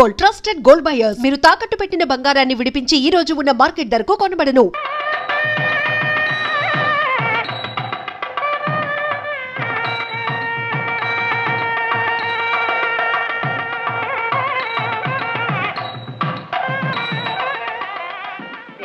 Gold, trusted gold buyers. మీరు తాకట్టు పెట్టిన బంగారాన్ని విడిపించి ఈ రోజు ఉన్న మార్కెట్ ధరకు కొనబడను.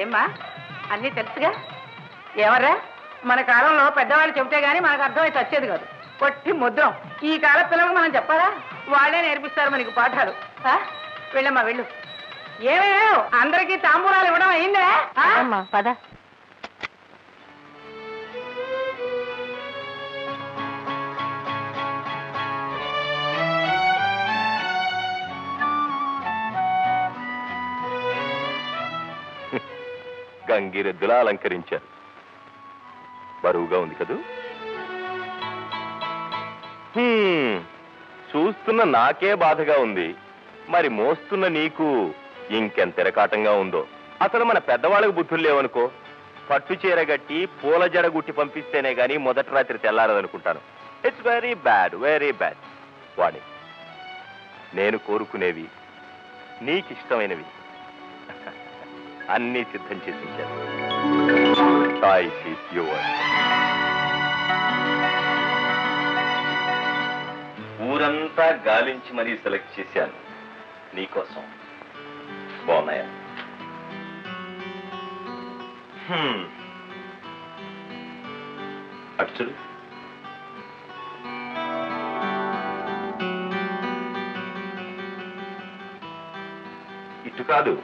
ఏమ్మా అన్నీ తెలుసుగా? ఎవరా మన కాలంలో పెద్దవాళ్ళు చెబితే గానీ మనకు అర్థమైతే వచ్చేది కాదు. కొట్టి ముద్రం. ఈ కాల పిల్లలకు మనం చెప్పాలా? వాళ్ళే నేర్పిస్తారు మనకి పాఠాలు. వెళ్ళమ్మా వెళ్ళు. ఏమేమో అందరికీ తాంబూలాలు ఇవ్వడం అయిందా? పద. గంగిరెద్దులా అలంకరించారు. బరువుగా ఉంది కదూ? చూస్తున్న నాకే బాధగా ఉంది, మరి మోస్తున్న నీకు ఇంకెంత ఎరకాటంగా ఉందో. అసలు మన పెద్దవాళ్ళకు బుద్ధులు లేవనుకో. పట్టు చీర గట్టి పూల జడ గుట్టి పంపిస్తేనే గాని మొదటి రాత్రి తెల్లారదనుకుంటాను. It's very bad, very bad. Vani, నేను కోరుకునేవి, నీకిష్టమైనవి అన్నీ సిద్ధం చేసి ఉంచాను. ఊరంతా గాలించి మరీ సెలెక్ట్ చేశాను నీకోసం. బాగున్నాయా? అటు చూడు. ఇటు కాదు,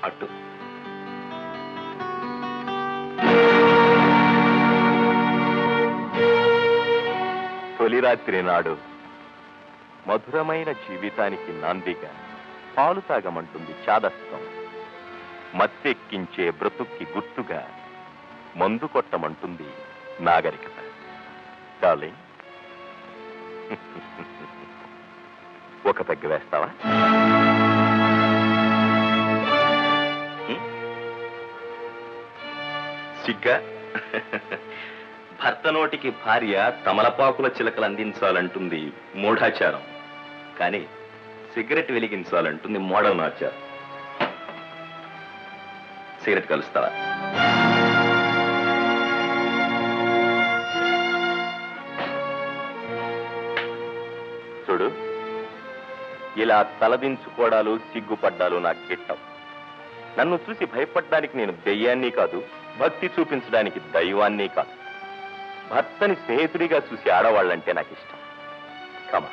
అటు. తొలి రాత్రి నాడు మధురమైన జీవితానికి నాందిగా పాలు తాగమంటుంది చాదస్తం. మత్తెక్కించే బ్రతుక్కి గుర్తుగా మందు కొట్టమంటుంది నాగరికత. డార్లింగ్, ఒక పెగ్గ వేస్తావా? సిగ్గా? భర్త నోటికి భార్య తమలపాకుల చిలకలు అందించాలంటుంది మూఢాచారం, కానీ సిగరెట్ వెలిగించాలంటుంది మోడర్న్ ఆచారం. సిగరెట్ కలుస్తావా? చూడు, ఇలా తలదించుకోవడాలు సిగ్గుపడ్డాలు నాకు గిట్టం. నన్ను చూసి భయపడ్డానికి నేను దెయ్యాన్ని కాదు, భక్తి చూపించడానికి దైవాన్ని కాదు. భర్తని స్నేహితుడిగా చూసి ఆడవాళ్ళంటే నాకు ఇష్టం. కమా,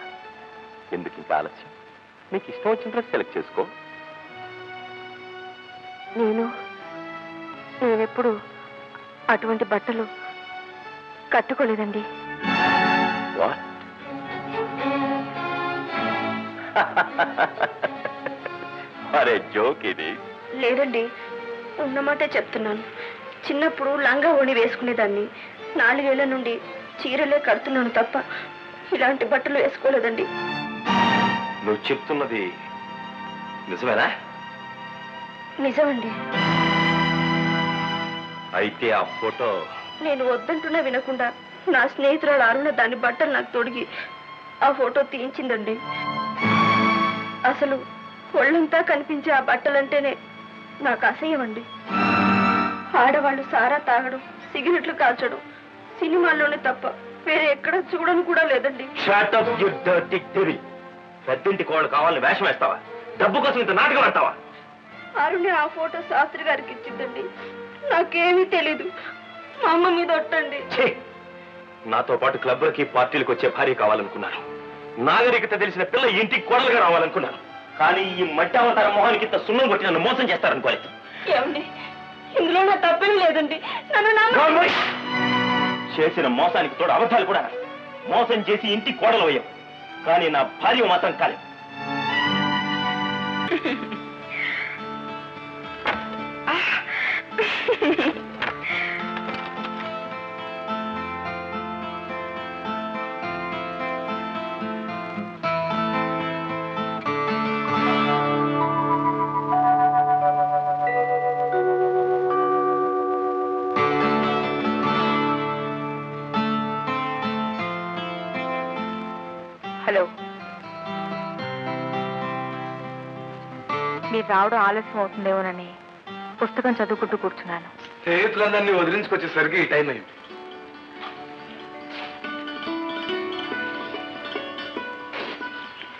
ఎందుకు ఇంకా ఆలస్యం? నీకు ఇష్టం వచ్చిన డ్రెస్ సెలెక్ట్ చేసుకో. నేనెప్పుడు అటువంటి బట్టలు కట్టుకోలేదండి. అరే జోక్ ఇది. లేదండి, ఉన్నమాటే చెప్తున్నాను. చిన్నప్పుడు లంగా ఓణి వేసుకునేదాన్ని. 4 ఏళ్ల నుండి చీరలే కడుతున్నాను తప్ప ఇలాంటి బట్టలు వేసుకోలేదండి. నువ్వు చెప్తున్నది నిజమేనా? నిజమండి. అయితే ఆ ఫోటో నేను వద్దంటున్నా వినకుండా నా స్నేహితురాలు అరుణ దాని బట్టలు నాకు తొడిగి ఆ ఫోటో తీయించిందండి. అసలు ఒళ్ళంతా కనిపించే ఆ బట్టలంటేనే నాకు అసహ్యం అండి. ఆడవాళ్ళు సారా తాగడం, సిగరెట్లు కాల్చడం సినిమాల్లోనే తప్ప వేరే ఎక్కడ చూడను కూడా లేదండి. పెద్దింటి కోళ్ళు కావాలని వేషం వేస్తావా? డబ్బు కోసం ఇంత నాటకం ఆడతావా? అరుణ్ ఆ ఫోటో శాస్త్రి గారికి ఇచ్చిందండి. నాకేమీ తెలీదు. మా అమ్మ మీద ఒట్టండి. నాతో పాటు క్లబ్లకి పార్టీలకు వచ్చే భార్య కావాలనుకున్నాను. నాగరికత తెలిసిన పిల్ల ఇంటికి కోడలుగా రావాలనుకున్నాను. కానీ ఈ మధ్యావతార మొహానికి ఇంత సున్నం కొట్టి నన్ను మోసం చేస్తారనుకోలేదు. ఏమండి, ఇందులో నా తప్పేం లేదండి. నన్ను చేసిన మోసానికి తోడు అబద్ధాలు కూడా. మోసం చేసి ఇంటికి కోడలు అయ్యావు, కానీ నా భార్య మాత్రం కాలేదు. హలో, మీరు రావడం ఆలస్యం అవుతుందేమోనని పుస్తకం చదువుకుంటూ కూర్చున్నాను. స్నేహితులందరినీ వదిలించుకొచ్చేసరికి ఈ టైం అయింది.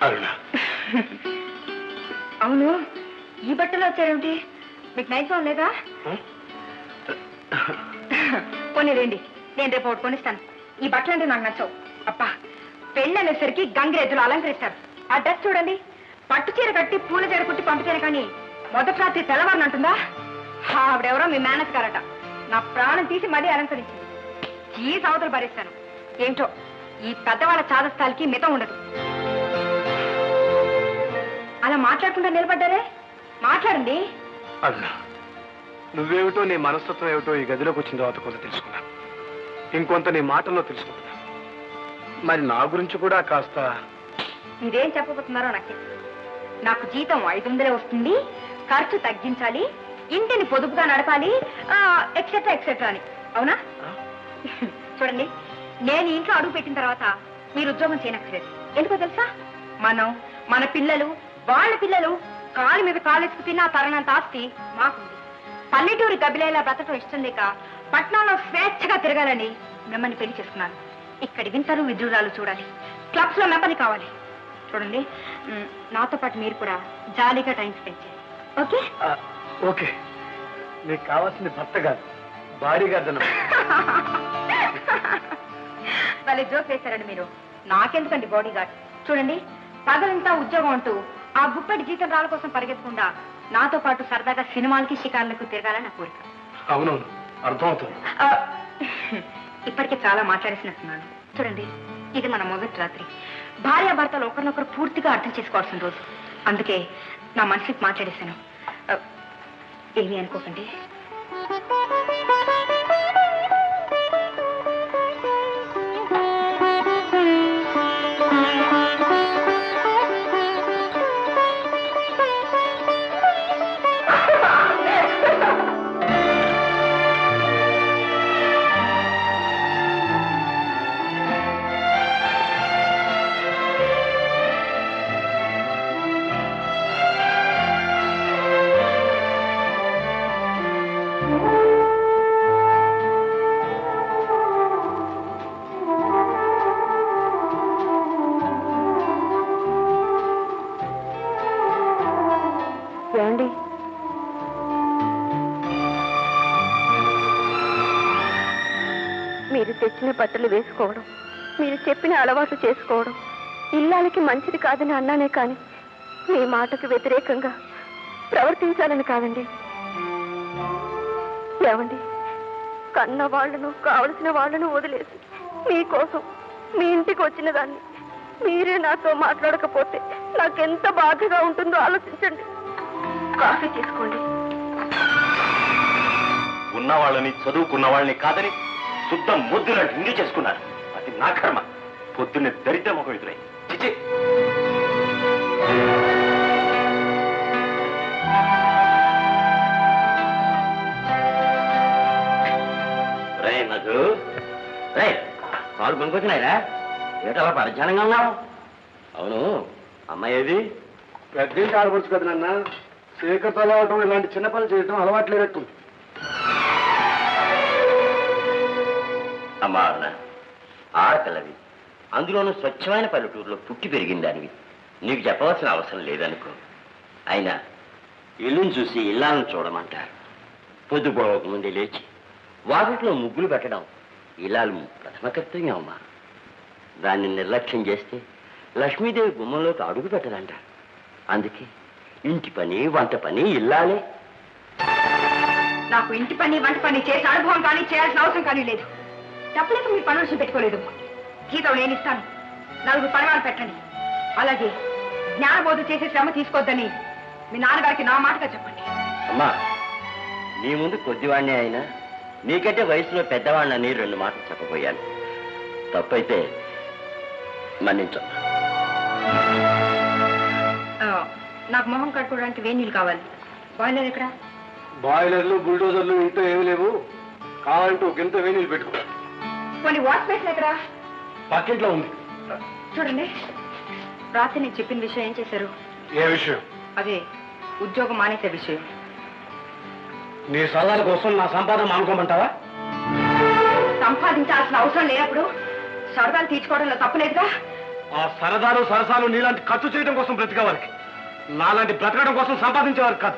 అరుణ, అవును, ఈ బట్టలు వచ్చారేమిటి? మీకు నైజం లేదా? కొన్ని రండి, నేను రేపు ఒకటి కొనిస్తాను. ఈ బట్టలు అంటే నాకు నచ్చవు. అబ్బా, పెళ్ళి అనేసరికి గంగిరెద్దులు అలంకరిస్తారు. ఆ డ్రెస్ చూడండి, పట్టు చీర కట్టి పూల చీర కుట్టి పంపితేనే కానీ మొదటి రాత్రి తెల్లవారిని అంటుందా? ఆవిడెవరో మీ మేనేజ్ గారట. నా ప్రాణం తీసి మరీ అలంకరించింది. ఈ సవతలు భరిస్తాను. ఏంటో ఈ పెద్దవాళ్ళ చాదస్తాలకి మితం ఉండదు. అలా మాట్లాడకుండా నిలబడ్డారే, మాట్లాడండి. అరుణ, నువ్వేమిటో నీ మనస్తత్వం ఏమిటో ఈ గదిలోకి వచ్చిన తర్వాత కొంత తెలుసుకున్నాను. ఇంకొంత నీ మాటల్లో తెలుసుకుంటున్నాను. మరి నా గురించి కూడా కాస్త మీరేం చెప్పబోతున్నారో నాకు. నాకు జీతం 500 వస్తుంది, ఖర్చు తగ్గించాలి, ఇంటిని పొదుపుగా నడపాలి, ఎక్సెట్రా ఎక్సెట్రా అని. అవునా? చూడండి, నేను ఇంట్లో అడుగు పెట్టిన తర్వాత మీరు ఉద్యోగం చేయనక్కర్లేదు. ఎందుకో తెలుసా? మన పిల్లలు, వాళ్ళ పిల్లలు కాలు మీద కాలేసుకు తిన్న తరణంత ఆస్తి మాకుంది. పల్లెటూరి గబిలేలా బ్రతకడం ఇష్టం లేక పట్నంలో స్వేచ్ఛగా తిరగాలని మిమ్మల్ని పెళ్లి చేసుకున్నాను. ఇక్కడి వింతలు విద్రురాలు చూడాలి, క్లబ్స్ లో మెంబర్ని కావాలి. చూడండి, నాతో పాటు మీరు కూడా జాలీగా టైం స్పెండ్ చేయండి. ఓకే? ఓకే. నీకు కావాల్సింది భర్త కాదు, భార్య కాదు. వాళ్ళే జోక్ వేశారండి మీరు. నాకెందుకండి బాడీ గార్డ్? చూడండి, పగలంతా ఉద్యోగం అంటూ ఆ గుప్పటి జీతం రాళ్ళ కోసం పరిగెత్తకుండా నాతో పాటు సరదాగా సినిమాలకి షికార్లకు తిరగాలని నా కోరిక. అవునవును, అర్థమవుతుంది. ఇప్పటికే చాలా మాట్లాడేసినట్టున్నాను. చూడండి, ఇది మన మొదటి రాత్రి. భార్యాభర్తలు ఒకరినొకరు పూర్తిగా అర్థం చేసుకోవాల్సిన రోజు. అందుకే నా మనసుకి మాట్లాడేశాను. ఏమీ అనుకోకండి. ఏమండి, మీరు తెచ్చిన బట్టలు వేసుకోవడం, మీరు చెప్పిన అలవాట్లు చేసుకోవడం ఇల్లాలకి మంచిది కాదని అన్నానే కానీ మీ మాటకు వ్యతిరేకంగా ప్రవర్తించాలని కాదండి. ఏమండి, కన్న వాళ్లను, కావలసిన వాళ్లను వదిలేసి మీకోసం మీ ఇంటికి వచ్చిన దాన్ని మీరే నాతో మాట్లాడకపోతే నాకెంత బాధగా ఉంటుందో ఆలోచించండి. కాఫీ తీసుకోండి. ఉన్న వాళ్ళని, చదువుకున్న వాళ్ళని కాదని శుద్ధం ముద్దులంటే ఇండి చేసుకున్నారు. అది నా కర్మ. పొద్దున్నే దరిద్రం ఒక ఎదురై చిచి. రే మధు, రే కాలు కొనుక్కొచ్చినాయిరా? ఏటలా పరిచయంగా ఉన్నావు? అవును, అమ్మాయి ఏది? పెద్ద ఆడవచ్చు కదా నాన్న. శేఖర్ తలవటం, ఇలాంటి చిన్న పనులు చేయటం అలవాట్లేనట్టు. అమ్మా అన్న, ఆడపిల్లవి, అందులోనూ స్వచ్ఛమైన పల్లెటూరులో పుట్టి పెరిగింది దానివి. నీకు చెప్పవలసిన అవసరం లేదనుకో. అయినా ఇల్లుని చూసి ఇల్లాలను చూడమంటారు. పొద్దుపోవక ముందే లేచి వాకిట్లో ముగ్గులు పెట్టడం ఇల్లాలు ప్రథమ కర్తవ్యం అమ్మా. దాన్ని నిర్లక్ష్యం చేస్తే లక్ష్మీదేవి గుమ్మంలోకి అడుగు పెట్టదంటారు. అందుకే ఇంటి పని, వంట పని ఇల్లాలే. నాకు ఇంటి పని, వంట పని చేసే అనుభవం కానీ చేయాల్సిన అవసరం కానీ లేదు. డబ్బులకు మీ పనులు పెట్టుకోలేదు. జీతం నేను ఇస్తాను, 4 పరవాలు పెట్టండి. అలాగే జ్ఞానబోధ చేసే శ్రమ తీసుకోవద్దని మీ నాన్నగారికి నా మాటగా చెప్పండి. అమ్మా, నీ ముందు కొద్దివాడినే అయినా నీకంటే వయసులో పెద్దవాడినని 2 మాటలు చెప్పబోయాను. తప్పైతే మన్నించమ్మా. నాకు మొహం కట్టుకోవడానికి వేణీళ్ళు కావాలి. బాయిలర్ ఎక్కడ? బాయిలర్లు, బుల్డోజర్లు ఇంట్లో ఏమి లేవు. కావాలంటే ఒక గింత వేణీలు పెట్టుకో. కొన్ని వాష్ బేసిన్ ఎక్కడ? పక్కింట్లో ఉంది. చూడండి, రాత్రి నేను చెప్పిన విషయం ఏం చేశారు? ఏ విషయం? అదే ఉద్యోగం మానేసే విషయం. నీ సరదాల కోసం నా సంపాదన మానుకోమంటావా? సంపాదించాల్సిన అవసరం లేనప్పుడు సరదాలు తీర్చుకోవడంలో తప్పులేదుగా. ఆ సరదాలు సరసాలు నీలాంటి ఖర్చు చేయడం కోసం బ్రతికేవారికి, నాలాంటి బ్రతకడం కోసం సంపాదించేవారు కాదు.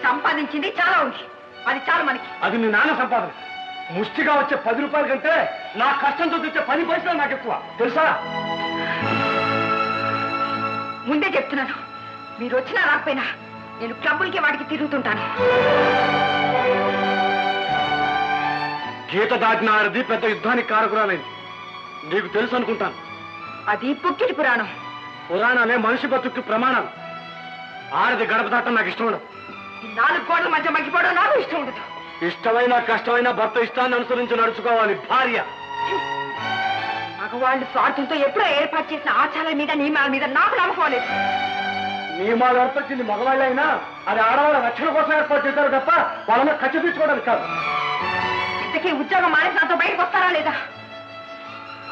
సంపాదించింది చాలా ఉంది, అది చాలా మనకి. అది నీ నాన్న సంపాదన. ముష్టిగా వచ్చే 10 రూపాయల కంటే నా కష్టంతో తెచ్చే 10 పైసలు నాకు ఎక్కువ, తెలుసా? ముందే చెప్తున్నాను, మీరు వచ్చినా రాకపోయినా నేను క్లబ్బులకి వాటికి తిరుగుతుంటాను. గీత దాటిన ఆడది పెద్ద యుద్ధానికి కారకురాలేదు, నీకు తెలుసు అనుకుంటాను. అది పుక్కిడి పురాణం. పురాణాలే మనిషి బతుక్కి ప్రమాణాలు. ఆడది గడప దాటం నాకు ఇష్టం ఉండదు. ఈ 4 గోడల మధ్య మగ్గిపోవడం నాకు ఇష్టం ఉండదు. ఇష్టమైన కష్టమైన భర్త ఇష్టాన్ని అనుసరించి నడుచుకోవాలి భార్య. మగవాళ్ళు స్వార్థంతో ఎప్పుడో ఏర్పాటు చేసిన ఆచారాల మీద నియమాల మీద నాకు నమ్మకం లేదు. నియమాలు ఏర్పరిచింది మగవాళ్ళైనా అది ఆడవాళ్ళ రక్షణ కోసం ఏర్పాటు చేశారు తప్ప వాళ్ళని ఖర్చు తీసుకోవడానికి కాదు. ఇంతకీ ఉద్యోగం మానేసి నాతో బయటకు వస్తారా లేదా?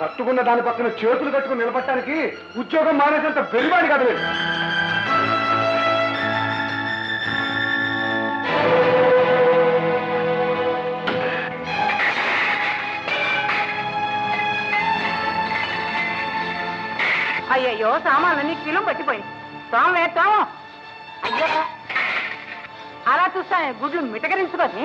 కట్టుకున్న దాని పక్కన చేతులు కట్టుకుని నిలబట్టడానికి ఉద్యోగం మానేసేంత బెరివాడి కాదు లేదు. అయ్యయ్యో, సామాన్లన్నీ కిలో పట్టిపోయి. తోమ వేస్తాము. అయ్యో, అలా చూస్తానే గుడ్లు మిటకరించుకొని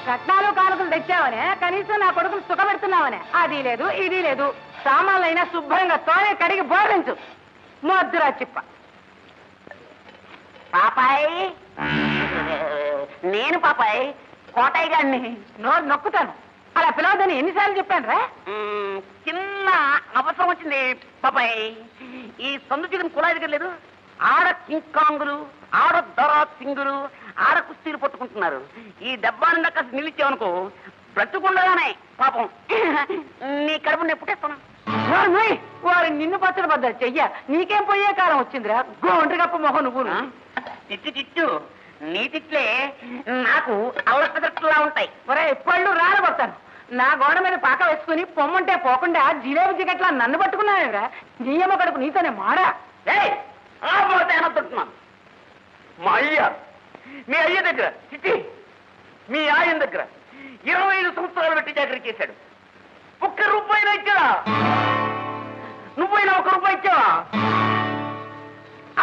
కట్నాలు కానుకలు తెచ్చావనే, కనీసం నా కొడుకులు సుఖపెడుతున్నావనే. అది లేదు, ఇది లేదు. సామాన్లైనా శుభ్రంగా తోనే కడిగి బోధించు. మొద్దురా చిప్ప. పాపాయ్, నేను పాపాయ్ కోటయ్య గారిని. నోరు నొక్కుతాను. అలా పిలవద్దని ఎన్నిసార్లు చెప్పాను రా? చిన్న అవసరం వచ్చింది పాపాయ్. ఈ సందు చికెన్ కుళాయి దగ్గర లేదు, ఆడ కింకాంగులు, ఆడ దొరా సింగులు, ఆడ కుస్తీలు పట్టుకుంటున్నారు. ఈ డబ్బా నిండా కాస్త నిలిచావనుకో బ్రతుకుండగానే పాపం నీ కడుపు నెప్పుటేస్తాను. వారు నిన్ను పచ్చడి పడ్డా చెయ్య. నీకేం పోయే కాలం వచ్చిందిరా గోండ్రి గప్ప మొహం నువ్వు. తిట్టు నీ తిట్లే నాకు అవసరలా ఉంటాయి. ఒరే పళ్ళు రాలబడతాను. నా గోడ మీద పాక వేసుకుని పొమ్మంటే పోకుండా జిలేబీ జిగట్లా నన్ను పట్టుకున్నావురా. నీయమ్మ కడుపు నీతోనే మాడా. అనొద్దుంటున్నాను. మా అయ్య, మీ అయ్య దగ్గర చిట్టి, మీ ఆయన దగ్గర 25 సంవత్సరాలు పెట్టి చాకరీ చేశాడు. 1 రూపాయి ఇచ్చావా? నువ్వైనా 1 రూపాయి ఇచ్చావా?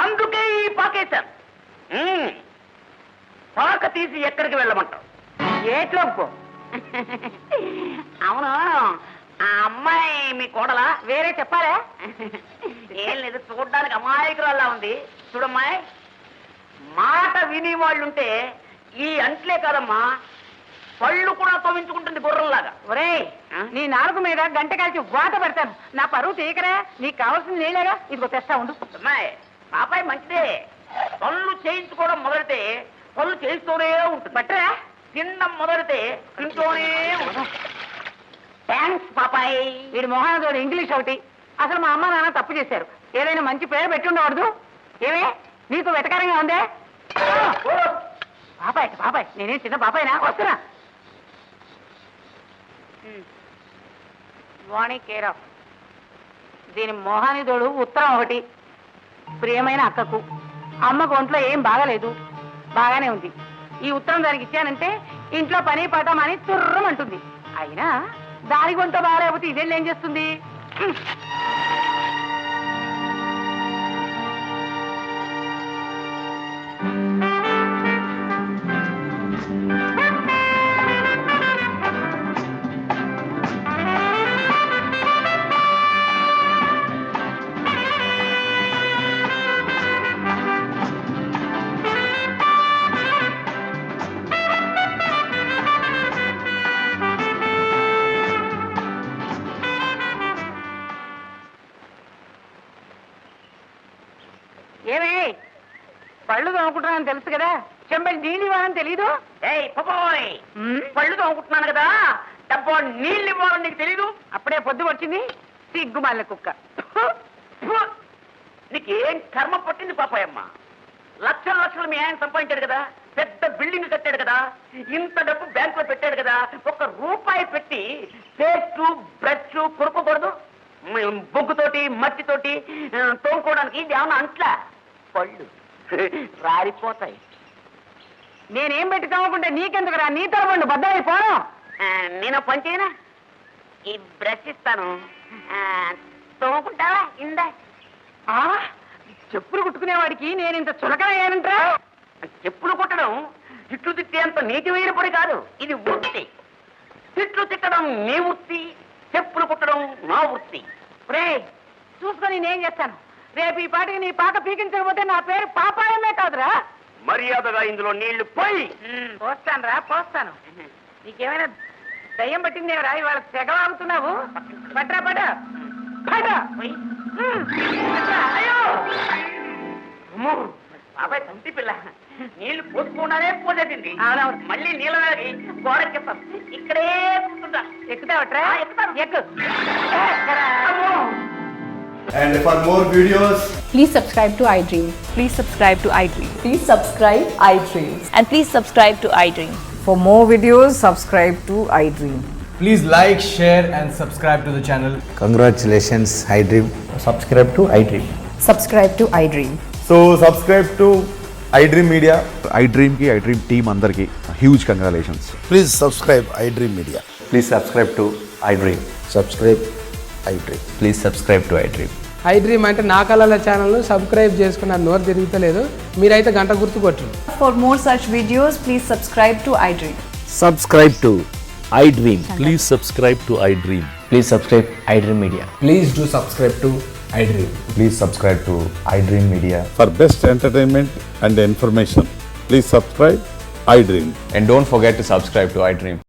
అందుకే ఈ పాకేశాను. పాక తీసి ఎక్కడికి వెళ్ళమంటావు? ఏట్లో పో. అవును, ఆ అమ్మాయి మీ కోడలా? వేరే చెప్పాలా? ఏం లేదు, చూడ్డానికి అమాయకురాల్లా ఉంది. చూడమ్మాయి, మాట విని వాళ్ళుంటే ఈ అంట్లే కాదమ్మా, పళ్ళు కూడా తోమించుకుంటుంది గుర్రంలాగా. ఒరే, నీ నాలుగు మీద గంట కాల్చి వాత పెడతాను. నా పరువు తీయకరా. నీకు కావాల్సింది నీళ్ళగా. ఇదిగో తెస్తా ఉండు. అమ్మాయి, పాపాయి మంచిదే. పళ్ళు చేయించుకోవడం మొదలైతే పళ్ళు చేయిస్తూనే ఉంటుంది. బట్టరా, తినడం మొదలైతే తింటూనే ఉంటుంది. థ్యాంక్స్ పాపాయి. వీడి మొహానతోడు ఇంగ్లీష్ ఒకటి. అసలు మా అమ్మ నాన్న తప్పు చేశారు. ఏదైనా మంచి పేరు పెట్టి ఉండకూడదు. ఏమే నీకు వెటకారంగా ఉందే? బాబాయ్ బాబాయ్, నేనేం చిన్న బాబాయ్నా? వస్తున్నా. వాణి కేర్ ఆఫ్. దీని మోహానిదోడు ఉత్తరం ఒకటి. ప్రియమైన అక్కకు, అమ్మకు ఒంట్లో ఏం బాగాలేదు, బాగానే ఉంది. ఈ ఉత్తరం దానికి ఇచ్చానంటే ఇంట్లో పని పాట అని తుర్రమంటుంది. అయినా దానికి ఒంట్లో బాగాలేకపోతే ఇదేళ్ళు ఏం చేస్తుంది? ఏమే పళ్ళు తోముకుంటున్నానని తెలుసు కదా, చెంబడి నీళ్ళు ఇవ్వాలని తెలీదు? ఏయ్ పాపాయ్, పళ్ళు తోముకుంటున్నాను కదా, డబ్బా నీళ్ళు ఇవ్వాలని నీకు తెలీదు? అప్పుడే పొద్దు వచ్చింది సిగ్గుమాల కుక్క. నీకేం కర్మ పట్టింది పాపాయమ్మ? లక్షలు లక్షలు మీ ఆయన సంపాదించాడు కదా, పెద్ద బిల్డింగ్ కట్టాడు కదా, ఇంత డబ్బు బ్యాంకులో పెట్టాడు కదా, 1 రూపాయి పెట్టి పేస్టు బ్రష్ కొనుక్కోకూడదు? బొగ్గుతోటి మట్టితోటి తోముకోవడానికి ఇది ఏమన్నా అంట్లా? పళ్ళు రారిపోతాయి. నేనేం పెట్టి తవ్వకుంటే నీకెందుకురా? నీ తరవండు బద్దలైపోను. నేను పని చేయనా? ఈ బ్రష్ ఇస్తాను, తోముకుంటావా? ఇందా. చెప్పులు కుట్టుకునేవాడికి నేను ఇంత చులకనయ్యానంటరా? చెప్పులు కుట్టడం తిట్లు తిట్టేంత నీటి వేయని పని కాదు, ఇది వృత్తి. తిట్లు తిట్టడం నీ వృత్తి, చెప్పులు కుట్టడం నా వృత్తి. రే చూసుకొని నేనేం చేస్తాను? రేపు ఈ పాటికి నీ పాక పీకించకపోతే నా పేరు పాపాయమే కాదురా. మర్యాదగా ఇందులో నీళ్లు పోయి. పోస్తాను రా, పోస్తాను. నీకేమైనా దయ్యం పట్టిందేవరా? ఇవాళ తెగ ఆగుతున్నావు. పట్రా పట పట. అయ్యో బాబాయ్ తంతి పిల్ల, నీళ్లు పోసుకున్నానే పోసేసింది. అవునవును. మళ్ళీ నీళ్ళ గోడెక్కిస్తాను. ఇక్కడే కూర్చుంటా. ఎక్కుతావట్రా? ఎక్కుతాను. ఎక్కు. And for more videos, Please subscribe to iDream. Please subscribe to iDream. Please subscribe iDream. And please subscribe to iDream. For more videos, subscribe to iDream. please like, share and subscribe to the channel. Congratulations, iDream. Subscribe to iDream. Subscribe to iDream. So subscribe to iDream Media. iDream ki iDream team andarki huge congratulations. Please subscribe iDream Media. Please subscribe to iDream. Subscribe iDream. Please subscribe to iDream. iDream అంటే నా కళల channel subscribe చేసుకున్న నోరు తిరుగుతలేదు. మీరైతే గంట గుర్తు కొట్టండి. For more such videos, please subscribe to iDream. Subscribe to iDream. Please subscribe to iDream. Please subscribe iDream Media. Please do subscribe to iDream. Please subscribe to iDream Media. For best entertainment and information, please subscribe iDream. And don't forget to subscribe to iDream.